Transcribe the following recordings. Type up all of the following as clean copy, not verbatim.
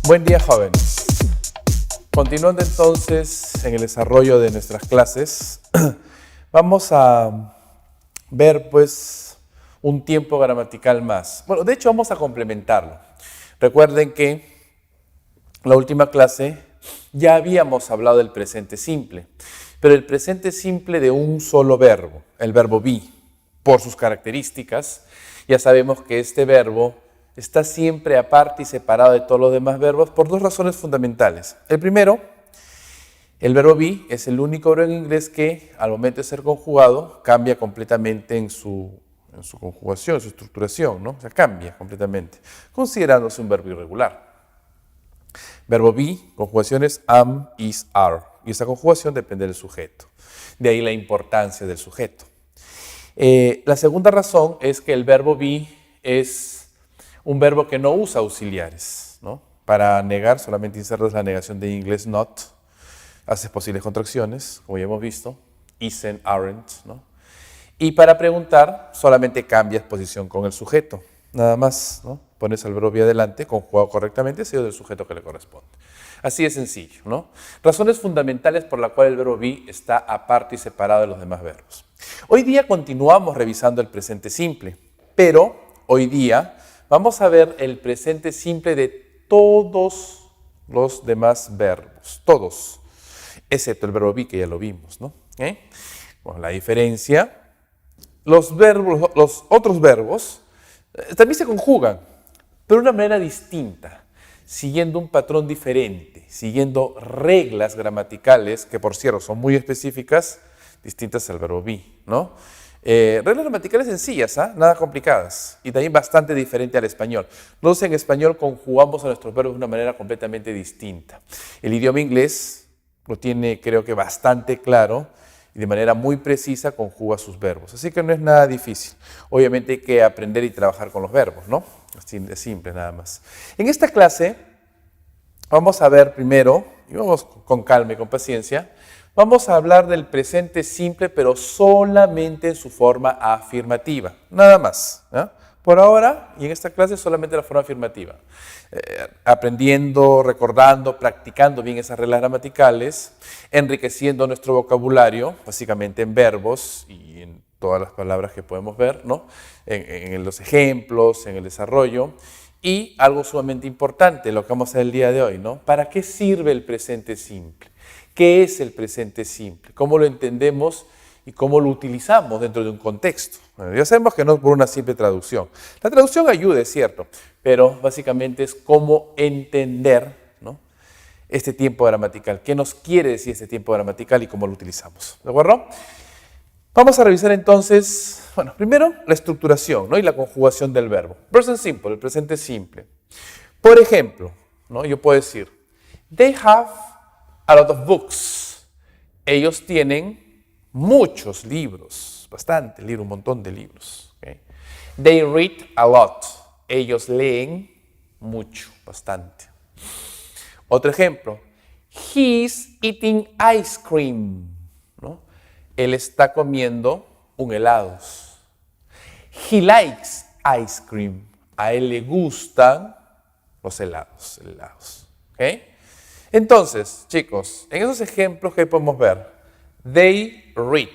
Buen día, jóvenes. Continuando entonces en el desarrollo de nuestras clases, vamos a ver pues un tiempo gramatical más. Bueno, de hecho vamos a complementarlo. Recuerden que la última clase ya habíamos hablado del presente simple, pero el presente simple de un solo verbo, el verbo be, por sus características, ya sabemos que este verbo está siempre aparte y separado de todos los demás verbos por dos razones fundamentales. El primero, el verbo be es el único verbo en inglés que al momento de ser conjugado cambia completamente en su conjugación, en su estructuración, ¿no? O sea, cambia completamente, considerándose un verbo irregular. Verbo be, conjugaciones am, is, are. Y esa conjugación depende del sujeto. De ahí la importancia del sujeto. La segunda razón es que el verbo be es un verbo que no usa auxiliares, ¿no? Para negar solamente insertas la negación de inglés not, haces posibles contracciones, como ya hemos visto, isn't, aren't, ¿no? Y para preguntar solamente cambias posición con el sujeto, nada más, ¿no? Pones al verbo be adelante, conjugado correctamente, seguido del sujeto que le corresponde. Así de sencillo, ¿no? Razones fundamentales por las cuales el verbo be está aparte y separado de los demás verbos. Hoy día continuamos revisando el presente simple, pero hoy día vamos a ver el presente simple de todos los demás verbos, todos, excepto el verbo be, que ya lo vimos, ¿no? Bueno, la diferencia, los otros verbos también se conjugan, pero de una manera distinta, siguiendo un patrón diferente, siguiendo reglas gramaticales, que por cierto son muy específicas, distintas al verbo be, ¿no? Reglas gramaticales sencillas, nada complicadas, y también bastante diferente al español. Nosotros en español conjugamos a nuestros verbos de una manera completamente distinta. El idioma inglés lo tiene, creo que bastante claro, y de manera muy precisa conjuga sus verbos. Así que no es nada difícil. Obviamente hay que aprender y trabajar con los verbos, ¿no? Así de simple, nada más. En esta clase vamos a ver primero, y vamos con calma y con paciencia, vamos a hablar del presente simple, pero solamente en su forma afirmativa, nada más. Por ahora, y en esta clase, solamente la forma afirmativa. Aprendiendo, recordando, practicando bien esas reglas gramaticales, enriqueciendo nuestro vocabulario, básicamente en verbos y en todas las palabras que podemos ver, ¿no? En los ejemplos, en el desarrollo. Y algo sumamente importante, lo que vamos a hacer el día de hoy, ¿no? ¿Para qué sirve el presente simple? ¿Qué es el presente simple? ¿Cómo lo entendemos y cómo lo utilizamos dentro de un contexto? Bueno, ya sabemos que no es por una simple traducción. La traducción ayuda, es cierto, pero básicamente es cómo entender, ¿no? Este tiempo gramatical. ¿Qué nos quiere decir este tiempo gramatical y cómo lo utilizamos? ¿De acuerdo? Vamos a revisar entonces, bueno, primero la estructuración, ¿no? Y la conjugación del verbo. Present simple, el presente simple. Por ejemplo, ¿no? Yo puedo decir, they have a lot of books. Ellos tienen muchos libros, bastante libros, un montón de libros. ¿Okay? They read a lot. Ellos leen mucho, bastante. Otro ejemplo, he's eating ice cream. ¿No? Él está comiendo un helado. He likes ice cream. A él le gustan los helados. ¿Okay? Entonces, chicos, en esos ejemplos que podemos ver, they read,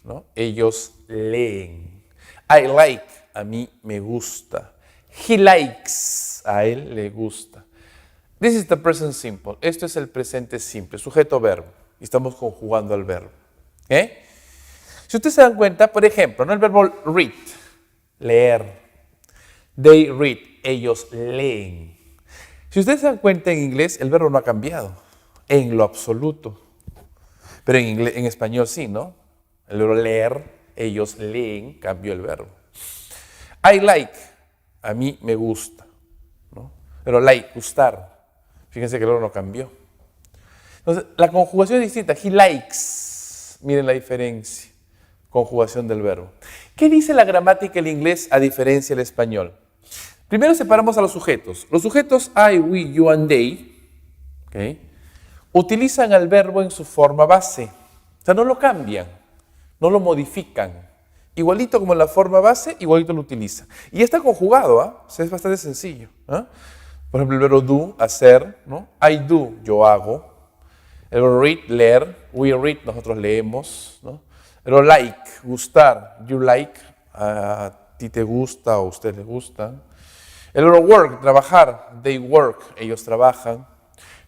¿no? Ellos leen. I like, a mí me gusta. He likes, a él le gusta. This is the present simple. Esto es el presente simple, sujeto-verbo. Y estamos conjugando al verbo. Si ustedes se dan cuenta, por ejemplo, ¿no? El verbo read, leer. They read, ellos leen. Si ustedes se dan cuenta en inglés, el verbo no ha cambiado, en lo absoluto. Pero en español sí, ¿no? El verbo leer, ellos leen, cambió el verbo. I like, a mí me gusta, ¿no? Pero like, gustar, fíjense que el verbo no cambió. Entonces, la conjugación es distinta. He likes, miren la diferencia, conjugación del verbo. ¿Qué dice la gramática del inglés a diferencia del español? Primero separamos a los sujetos. Los sujetos I, we, you and they, ¿okay? Utilizan al verbo en su forma base. O sea, no lo cambian, no lo modifican. Igualito como en la forma base, igualito lo utiliza. Y está conjugado, o sea, es bastante sencillo. Por ejemplo, el verbo do, hacer, ¿no? I do, yo hago. El verbo read, leer. We read, nosotros leemos, ¿no? El verbo like, gustar. You like, a ti te gusta o a usted le gusta. El verbo work, trabajar. They work, ellos trabajan.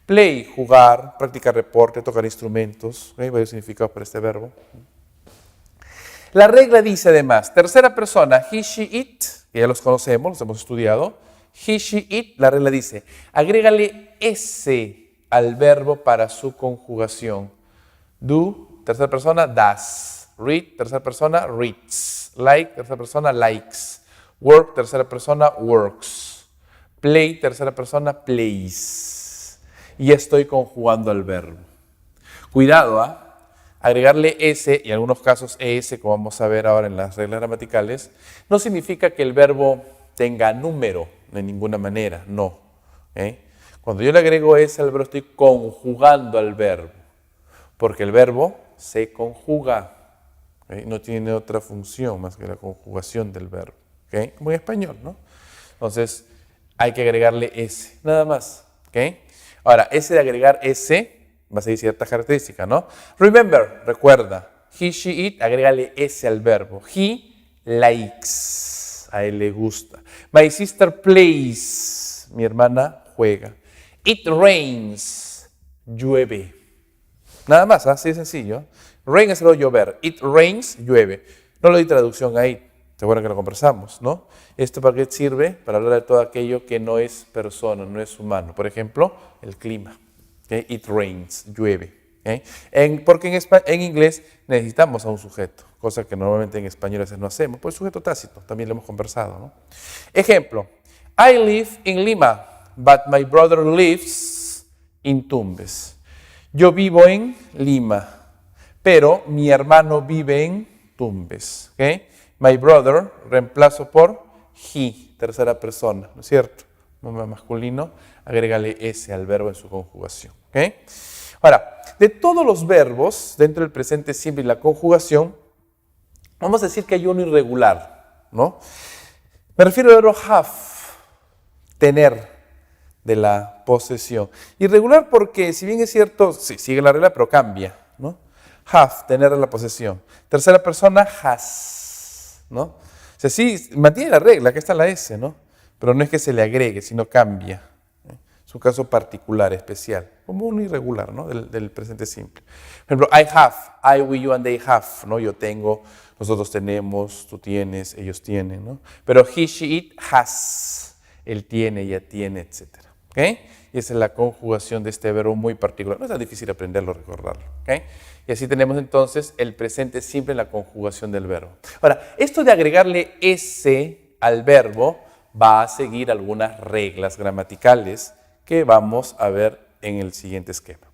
Play, jugar. Practicar reporte, tocar instrumentos. ¿Okay? Varios significados para este verbo. La regla dice además, tercera persona, he, she, it, que ya los conocemos, los hemos estudiado. He, she, it, la regla dice, agrégale s al verbo para su conjugación. Do, tercera persona, does. Read, tercera persona, reads. Like, tercera persona, likes. Work, tercera persona, works. Play, tercera persona, plays. Y estoy conjugando al verbo. Cuidado, ¿ah? Agregarle s, y en algunos casos es, como vamos a ver ahora en las reglas gramaticales, no significa que el verbo tenga número de ninguna manera, no. Cuando yo le agrego s al verbo, estoy conjugando al verbo, porque el verbo se conjuga, no tiene otra función más que la conjugación del verbo, como en español, ¿no? Entonces, hay que agregarle s, nada más. Ahora, ese de agregar s va a seguir ciertas características, ¿no? Remember, recuerda, he, she, it, agrégale s al verbo. He likes, a él le gusta. My sister plays, mi hermana juega. It rains, llueve. Nada más, así de sencillo. Rain es el llover. It rains, llueve. No le doy traducción ahí, seguro que lo conversamos, ¿no? ¿Esto para qué sirve? Para hablar de todo aquello que no es persona, no es humano. Por ejemplo, el clima. It rains, llueve. Porque en inglés necesitamos a un sujeto, cosa que normalmente en español a veces no hacemos. Pues sujeto tácito, también lo hemos conversado, ¿no? Ejemplo, I live in Lima, but my brother lives in Tumbes. Yo vivo en Lima, pero mi hermano vive en Tumbes. My brother, reemplazo por he, tercera persona, ¿no es cierto? Nombre masculino, agrégale s al verbo en su conjugación. Ahora, de todos los verbos dentro del presente simple y la conjugación, vamos a decir que hay uno irregular, ¿no? Me refiero al verbo have, tener, de la posesión. Irregular porque, si bien es cierto, sí, sigue la regla, pero cambia, ¿no? Have, tener de la posesión. Tercera persona, has, ¿no? O sea, sí, mantiene la regla, que está la s, ¿no? Pero no es que se le agregue, sino cambia. Es un caso particular, especial, como un irregular, ¿no? del presente simple. Por ejemplo, I have, I, we, you, and they have, ¿no? Yo tengo, nosotros tenemos, tú tienes, ellos tienen, ¿no? Pero he, she, it, has, él tiene, ella tiene, etc. Y esa es la conjugación de este verbo muy particular. No es tan difícil aprenderlo, recordarlo. Y así tenemos entonces el presente simple en la conjugación del verbo. Ahora, esto de agregarle s al verbo va a seguir algunas reglas gramaticales que vamos a ver en el siguiente esquema.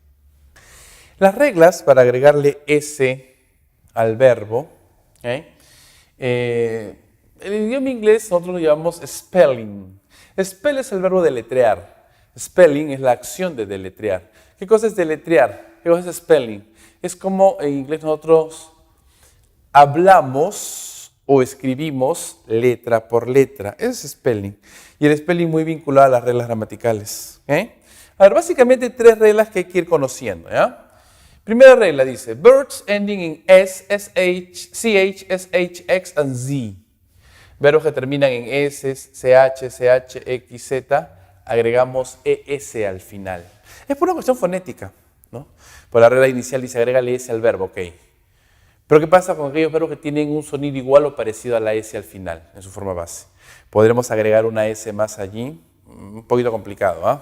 Las reglas para agregarle s al verbo, el idioma inglés nosotros lo llamamos spelling. Spell es el verbo deletrear. Spelling es la acción de deletrear. ¿Qué cosa es deletrear? ¿Qué cosa es spelling? Es como en inglés nosotros hablamos o escribimos letra por letra. Eso es spelling. Y el spelling muy vinculado a las reglas gramaticales. A ver, básicamente tres reglas que hay que ir conociendo. Primera regla dice, verbs ending in s, sh, ch, sh, x and z. Verbos que terminan en s, ch, x, z, agregamos es al final. Es por una cuestión fonética, ¿no? Por la regla inicial dice, agrégale s al verbo, ok. Pero ¿qué pasa con aquellos verbos que tienen un sonido igual o parecido a la S al final, en su forma base? Podremos agregar una S más allí, un poquito complicado,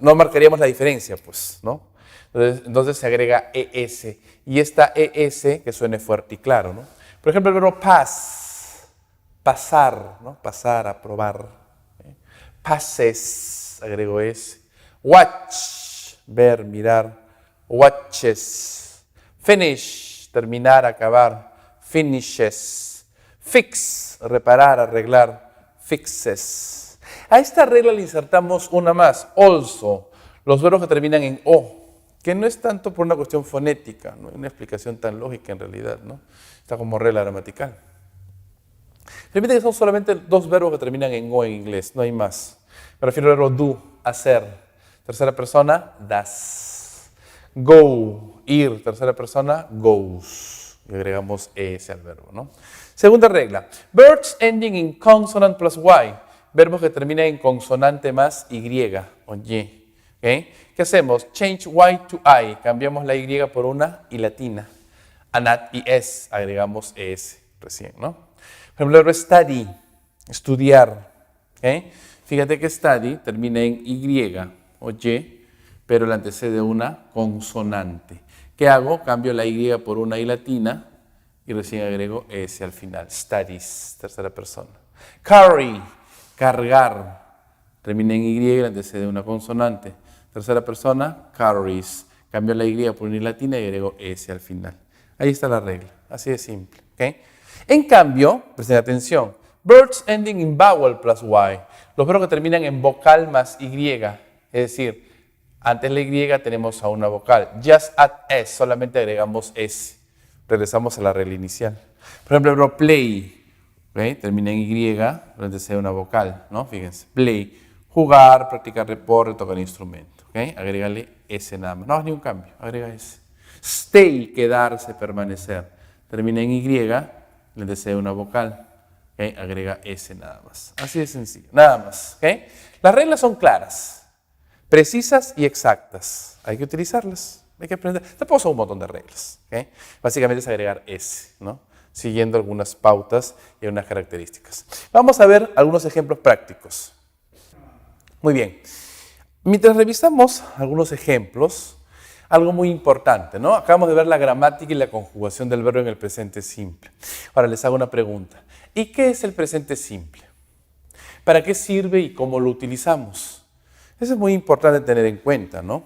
no marcaríamos la diferencia, pues, ¿no? Entonces se agrega ES, y esta ES que suene fuerte y claro, ¿no? Por ejemplo, el verbo pass, pasar, ¿no? Pasar, aprobar. Passes, agrego S. Watch, ver, mirar. Watches. Finish, terminar, acabar. Finishes. Fix, reparar, arreglar. Fixes. A esta regla le insertamos una más, also, los verbos que terminan en O, que no es tanto por una cuestión fonética, no hay una explicación tan lógica en realidad, ¿no? Está como regla gramatical. Permite que son solamente dos verbos que terminan en O en inglés, no hay más. Me refiero al verbo do, hacer. Tercera persona, das. Go, ir. Tercera persona, goes. Y agregamos es al verbo, ¿no? Segunda regla. Verbs ending in consonant plus y. Verbos que terminan en consonante más y o y. ¿Okay? ¿Qué hacemos? Change y to I. Cambiamos la y por una y latina. Anat y es. Agregamos es recién, ¿no? Por ejemplo, el verbo study. Estudiar. ¿Okay? Fíjate que study termina en y o y, pero le antecede una consonante. ¿Qué hago? Cambio la y por una i latina y recién agrego s al final. Studies, tercera persona. Carry, cargar. Termina en y y le antecede una consonante. Tercera persona, carries. Cambio la y por una i latina y agrego s al final. Ahí está la regla. Así de simple. ¿Okay? En cambio, presten atención. Verbs ending in vowel plus y. Los verbos que terminan en vocal más y. Es decir, antes de la y tenemos a una vocal. Just add s, solamente agregamos s. Regresamos a la regla inicial. Por ejemplo, el verbo play. ¿Okay? Termina en y, pero antes de una vocal, ¿no? Fíjense. Play. Jugar, practicar deporte, tocar instrumento. ¿Okay? Agrégale s nada más. No hagas ningún cambio. Agrega s. Stay, quedarse, permanecer. Termina en y, le desea una vocal. ¿Okay? Agrega S nada más. Así de sencillo. Nada más. ¿Okay? Las reglas son claras, precisas y exactas. Hay que utilizarlas. Hay que aprender. Tampoco son un montón de reglas. ¿Okay? Básicamente es agregar S, ¿no? Siguiendo algunas pautas y unas características. Vamos a ver algunos ejemplos prácticos. Muy bien. Mientras revisamos algunos ejemplos, algo muy importante, ¿no? Acabamos de ver la gramática y la conjugación del verbo en el presente simple. Ahora les hago una pregunta. ¿Y qué es el presente simple? ¿Para qué sirve y cómo lo utilizamos? Eso es muy importante tener en cuenta, ¿no?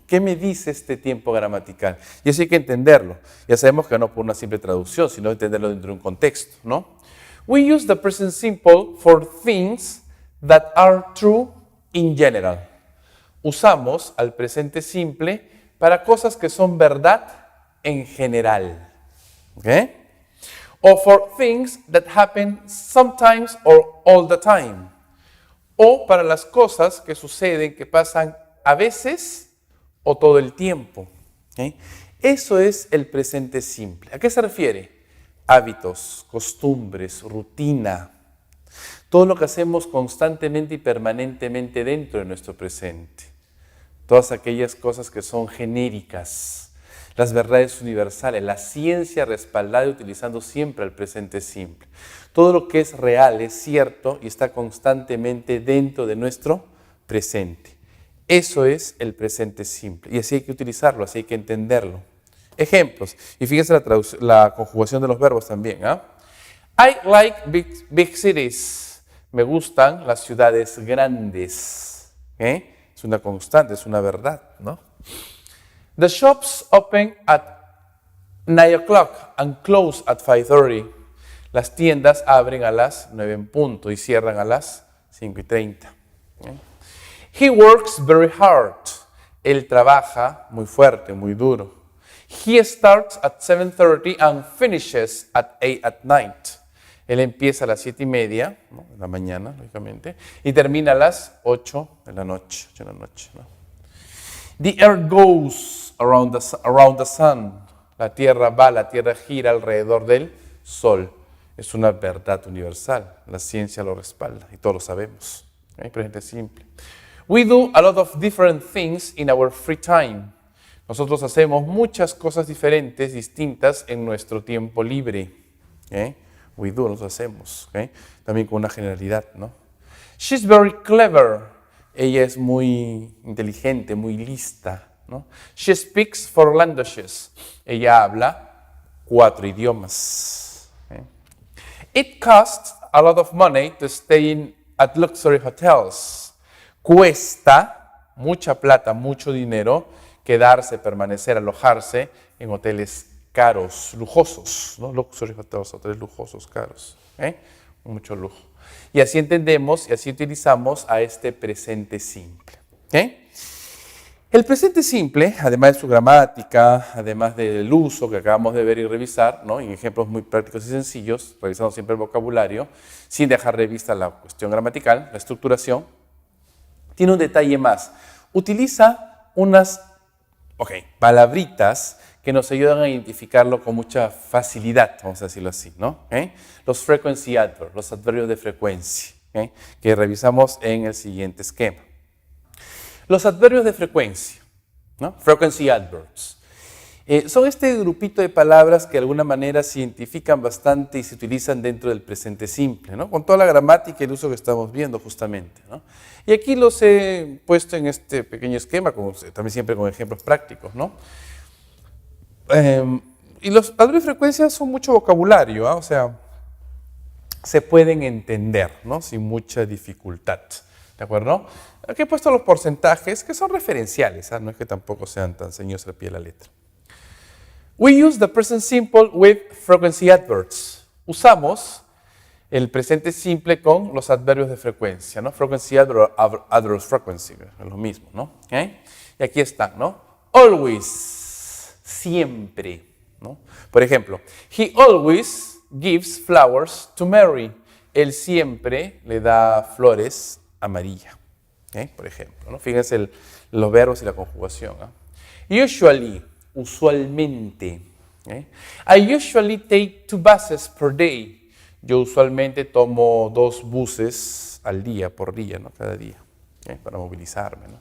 ¿Qué me dice este tiempo gramatical? Y eso hay que entenderlo. Ya sabemos que no por una simple traducción, sino entenderlo dentro de un contexto, ¿no? We use the present simple for things that are true in general. Usamos al presente simple para cosas que son verdad en general. ¿Ok? O for things that happen sometimes or all the time. O para las cosas que suceden, que pasan a veces o todo el tiempo. ¿Ok? Eso es el presente simple. ¿A qué se refiere? Hábitos, costumbres, rutina. Todo lo que hacemos constantemente y permanentemente dentro de nuestro presente. Todas aquellas cosas que son genéricas, las verdades universales, la ciencia respaldada y utilizando siempre el presente simple. Todo lo que es real, es cierto y está constantemente dentro de nuestro presente. Eso es el presente simple y así hay que utilizarlo, así hay que entenderlo. Ejemplos, y fíjense la conjugación de los verbos también. I like big cities. Me gustan las ciudades grandes. Es una constante, es una verdad, ¿no? The shops open at 9 o'clock and close at 5:30. Las tiendas abren a las 9 en punto y cierran a las 5:30. He works very hard. Él trabaja muy fuerte, muy duro. He starts at 7:30 and finishes at 8 at night. Él empieza a las 7:30, ¿no? De la mañana, lógicamente, y termina a las 8 de la noche. ¿No? The earth goes around the sun. La tierra va, la tierra gira alrededor del sol. Es una verdad universal. La ciencia lo respalda y todos lo sabemos. Presente simple. We do a lot of different things in our free time. Nosotros hacemos muchas cosas diferentes, distintas en nuestro tiempo libre. We do, nos hacemos. También con una generalidad, ¿no? She's very clever. Ella es muy inteligente, muy lista, ¿no? She speaks 4 languages. Ella habla 4 idiomas. It costs a lot of money to stay at luxury hotels. Cuesta mucha plata, mucho dinero quedarse, permanecer, alojarse en hoteles caros, lujosos, ¿no? Luxury hotels, hoteles lujosos, caros. Mucho lujo. Y así entendemos y así utilizamos a este presente simple. El presente simple, además de su gramática, además del uso que acabamos de ver y revisar, ¿no? En ejemplos muy prácticos y sencillos, revisando siempre el vocabulario, sin dejar de vista la cuestión gramatical, la estructuración, tiene un detalle más. Utiliza unas palabritas que nos ayudan a identificarlo con mucha facilidad, vamos a decirlo así, ¿no? Los frequency adverbs, los adverbios de frecuencia, que revisamos en el siguiente esquema. Los adverbios de frecuencia, ¿no? Frequency adverbs. Son este grupito de palabras que de alguna manera se identifican bastante y se utilizan dentro del presente simple, ¿no? Con toda la gramática y el uso que estamos viendo justamente, ¿no? Y aquí los he puesto en este pequeño esquema, también siempre con ejemplos prácticos, ¿no? Y los adverbios de frecuencia son mucho vocabulario, o sea, se pueden entender, ¿no? Sin mucha dificultad, ¿de acuerdo? Aquí he puesto los porcentajes que son referenciales, no es que tampoco sean tan señosos al pie de la letra. We use the present simple with frequency adverbs. Usamos el presente simple con los adverbios de frecuencia, ¿no? Frequency adverbs frequency, es lo mismo, ¿no? ¿Okay? Y aquí están, ¿no? Always, siempre, ¿no? Por ejemplo, he always gives flowers to Mary. Él siempre le da flores a María, ¿okay? Por ejemplo, ¿no? Fíjense los verbos y la conjugación, ¿no? Usually, usualmente. I usually take 2 buses per day. Yo usualmente tomo 2 buses al día, por día, ¿no? Cada día, para movilizarme, ¿no?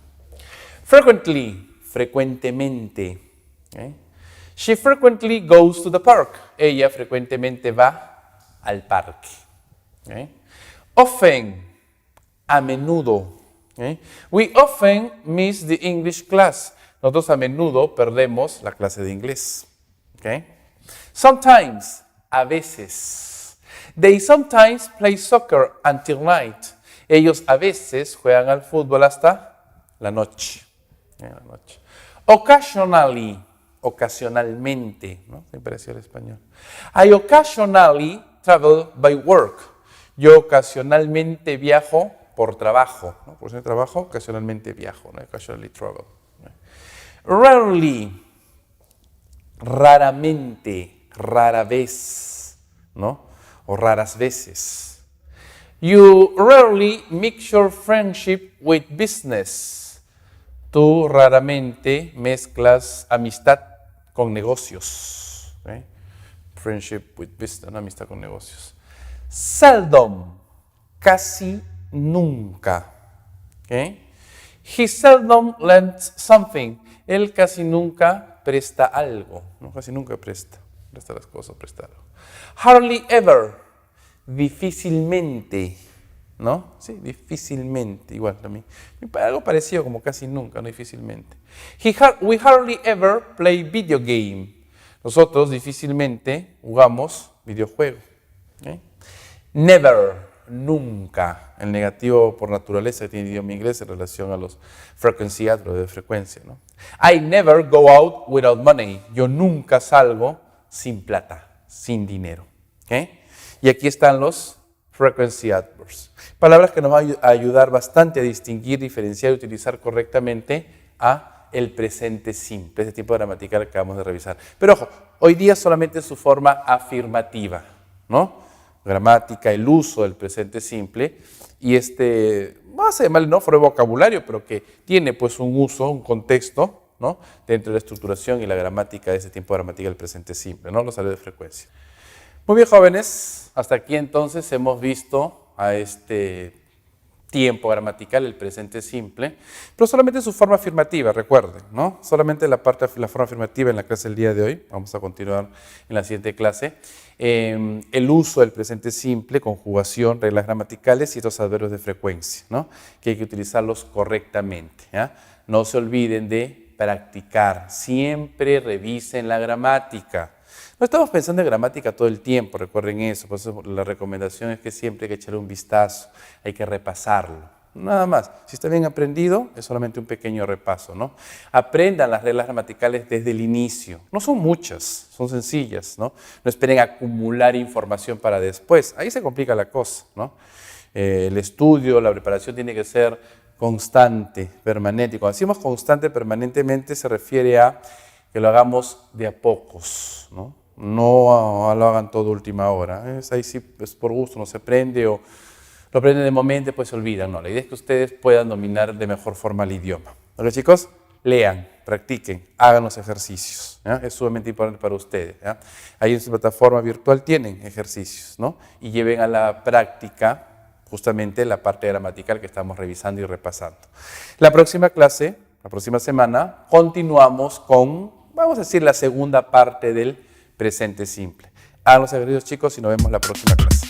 Frequently, frecuentemente. She frequently goes to the park. Ella frecuentemente va al parque. Often, a menudo. We often miss the English class. Nosotros a menudo perdemos la clase de inglés. Sometimes, a veces. They sometimes play soccer until night. Ellos a veces juegan al fútbol hasta la noche. Occasionally, ocasionalmente, ¿no? Se pareció al español. I occasionally travel by work. Yo ocasionalmente viajo por trabajo, ¿no? Por ser trabajo, ocasionalmente viajo, ¿no? Occasionally travel. Rarely, raramente, rara vez, ¿no? O raras veces. You rarely mix your friendship with business. Tú raramente mezclas amistad con negocios. Friendship with business, ¿no? Amistad con negocios. Seldom, casi nunca. He seldom lends something. Él casi nunca presta algo, ¿no? Casi nunca presta las cosas, presta algo. Hardly ever, difícilmente, ¿no? Sí, difícilmente, igual también. Algo parecido como casi nunca, no difícilmente. We hardly ever play video game. Nosotros difícilmente jugamos videojuego. Never, nunca. El negativo por naturaleza que tiene el idioma inglés en relación a los frequency adverbs de frecuencia, ¿no? I never go out without money. Yo nunca salgo sin plata, sin dinero. Y aquí están los frequency adverbs. Palabras que nos van a ayudar bastante a distinguir, diferenciar y utilizar correctamente a el presente simple, este tipo de gramatical que acabamos de revisar. Pero ojo, hoy día solamente en su forma afirmativa, ¿no? Gramática, el uso del presente simple y vamos a llamarle no fuera de vocabulario, pero que tiene pues un uso, un contexto, ¿no? Dentro de la estructuración y la gramática de ese tiempo de gramática del presente simple, ¿no? Los adverbios de frecuencia. Muy bien, jóvenes, hasta aquí entonces hemos visto a este tiempo gramatical, el presente simple, pero solamente su forma afirmativa, recuerden, ¿no? Solamente la forma afirmativa en la clase del día de hoy, vamos a continuar en la siguiente clase, el uso del presente simple, conjugación, reglas gramaticales y estos adverbios de frecuencia, ¿no? Que hay que utilizarlos correctamente, ¿ya? No se olviden de practicar, siempre revisen la gramática. No estamos pensando en gramática todo el tiempo, recuerden eso, por eso la recomendación es que siempre hay que echarle un vistazo, hay que repasarlo, nada más. Si está bien aprendido, es solamente un pequeño repaso, ¿no? Aprendan las reglas gramaticales desde el inicio, no son muchas, son sencillas, ¿no? No esperen acumular información para después, ahí se complica la cosa, ¿no? El estudio, la preparación tiene que ser constante, permanente, y cuando decimos constante, permanentemente se refiere a que lo hagamos de a pocos, ¿no? No lo hagan todo a última hora. Ahí sí es por gusto, no se aprende o lo aprenden de momento y después se olvidan. No, la idea es que ustedes puedan dominar de mejor forma el idioma. ¿Ok, chicos? Lean, practiquen, hagan los ejercicios. ¿Ya? Es sumamente importante para ustedes. ¿Ya? Ahí en su plataforma virtual tienen ejercicios, ¿no? Y lleven a la práctica justamente la parte gramatical que estamos revisando y repasando. La próxima clase, la próxima semana, continuamos con, vamos a decir, la segunda parte del presente simple. Hagan los ejercicios, chicos, y nos vemos la próxima clase.